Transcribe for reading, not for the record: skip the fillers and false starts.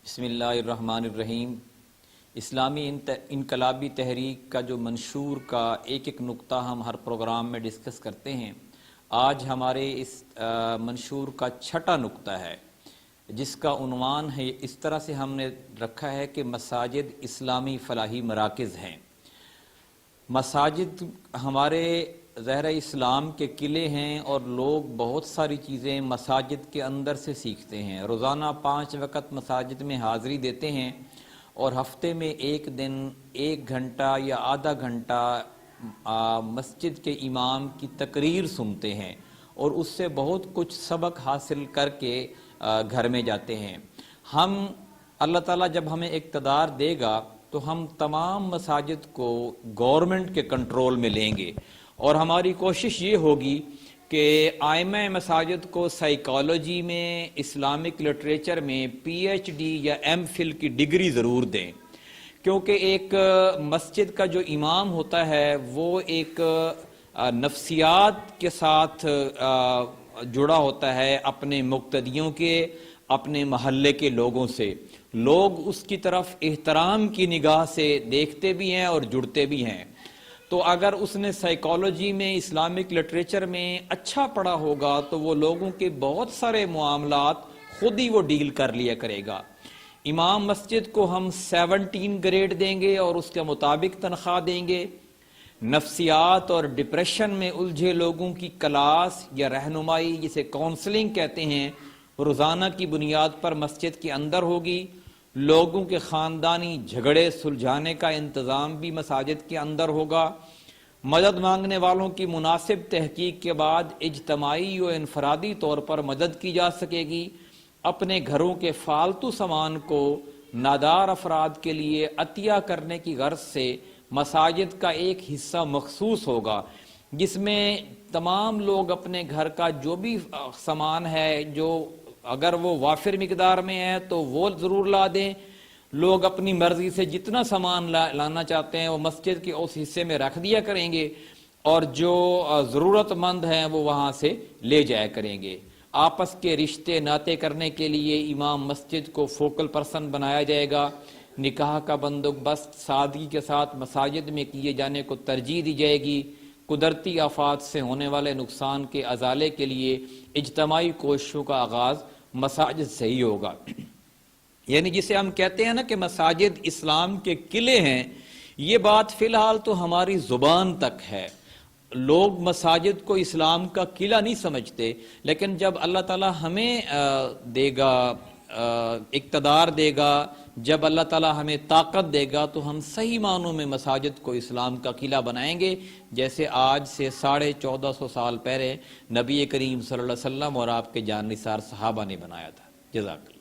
بسم اللہ الرحمن الرحیم۔ اسلامی انقلابی تحریک کا جو منشور کا ایک ایک نقطہ ہم ہر پروگرام میں ڈسکس کرتے ہیں، آج ہمارے اس منشور کا چھٹا نقطہ ہے جس کا عنوان ہے، اس طرح سے ہم نے رکھا ہے کہ مساجد اسلامی فلاحی مراکز ہیں۔ مساجد ہمارے زہر اسلام کے قلعے ہیں اور لوگ بہت ساری چیزیں مساجد کے اندر سے سیکھتے ہیں۔ روزانہ 5 وقت مساجد میں حاضری دیتے ہیں اور ہفتے میں ایک دن 1 گھنٹہ یا آدھا گھنٹہ مسجد کے امام کی تقریر سنتے ہیں اور اس سے بہت کچھ سبق حاصل کر کے گھر میں جاتے ہیں۔ اللہ تعالیٰ جب ہمیں اقتدار دے گا تو ہم تمام مساجد کو گورنمنٹ کے کنٹرول میں لیں گے، اور ہماری کوشش یہ ہوگی کہ ائمہ مساجد کو سائیکالوجی میں، اسلامک لٹریچر میں PhD یا MPhil کی ڈگری ضرور دیں، کیونکہ ایک مسجد کا جو امام ہوتا ہے وہ ایک نفسیات کے ساتھ جڑا ہوتا ہے، اپنے مقتدیوں کے، اپنے محلے کے لوگوں سے۔ لوگ اس کی طرف احترام کی نگاہ سے دیکھتے بھی ہیں اور جڑتے بھی ہیں۔ تو اگر اس نے سائیکالوجی میں، اسلامک لٹریچر میں اچھا پڑھا ہوگا تو وہ لوگوں کے بہت سارے معاملات خود ہی وہ ڈیل کر لیا کرے گا۔ امام مسجد کو ہم 17 گریڈ دیں گے اور اس کے مطابق تنخواہ دیں گے۔ نفسیات اور ڈپریشن میں الجھے لوگوں کی کلاس یا رہنمائی، جسے کونسلنگ کہتے ہیں، روزانہ کی بنیاد پر مسجد کے اندر ہوگی۔ لوگوں کے خاندانی جھگڑے سلجھانے کا انتظام بھی مساجد کے اندر ہوگا۔ مدد مانگنے والوں کی مناسب تحقیق کے بعد اجتماعی و انفرادی طور پر مدد کی جا سکے گی۔ اپنے گھروں کے فالتو سامان کو نادار افراد کے لیے عطیہ کرنے کی غرض سے مساجد کا ایک حصہ مخصوص ہوگا، جس میں تمام لوگ اپنے گھر کا جو بھی سامان ہے، جو اگر وہ وافر مقدار میں ہے تو وہ ضرور لا دیں۔ لوگ اپنی مرضی سے جتنا سامان لانا چاہتے ہیں وہ مسجد کے اس حصے میں رکھ دیا کریں گے، اور جو ضرورت مند ہیں وہ وہاں سے لے جایا کریں گے۔ آپس کے رشتے ناطے کرنے کے لیے امام مسجد کو فوکل پرسن بنایا جائے گا۔ نکاح کا بندوبست سادگی کے ساتھ مساجد میں کیے جانے کو ترجیح دی جائے گی۔ قدرتی آفات سے ہونے والے نقصان کے ازالے کے لیے اجتماعی کوششوں کا آغاز مساجد سے ہی ہوگا۔ یعنی جسے ہم کہتے ہیں نا کہ مساجد اسلام کے قلعے ہیں، یہ بات فی الحال تو ہماری زبان تک ہے۔ لوگ مساجد کو اسلام کا قلعہ نہیں سمجھتے، لیکن جب اللہ تعالیٰ ہمیں دے گا، اقتدار دے گا، جب اللہ تعالیٰ ہمیں طاقت دے گا تو ہم صحیح معنوں میں مساجد کو اسلام کا قلعہ بنائیں گے، جیسے آج سے 1450 سال پہلے نبی کریم صلی اللہ علیہ وسلم اور آپ کے جان نثار صحابہ نے بنایا تھا۔ جزاک اللہ۔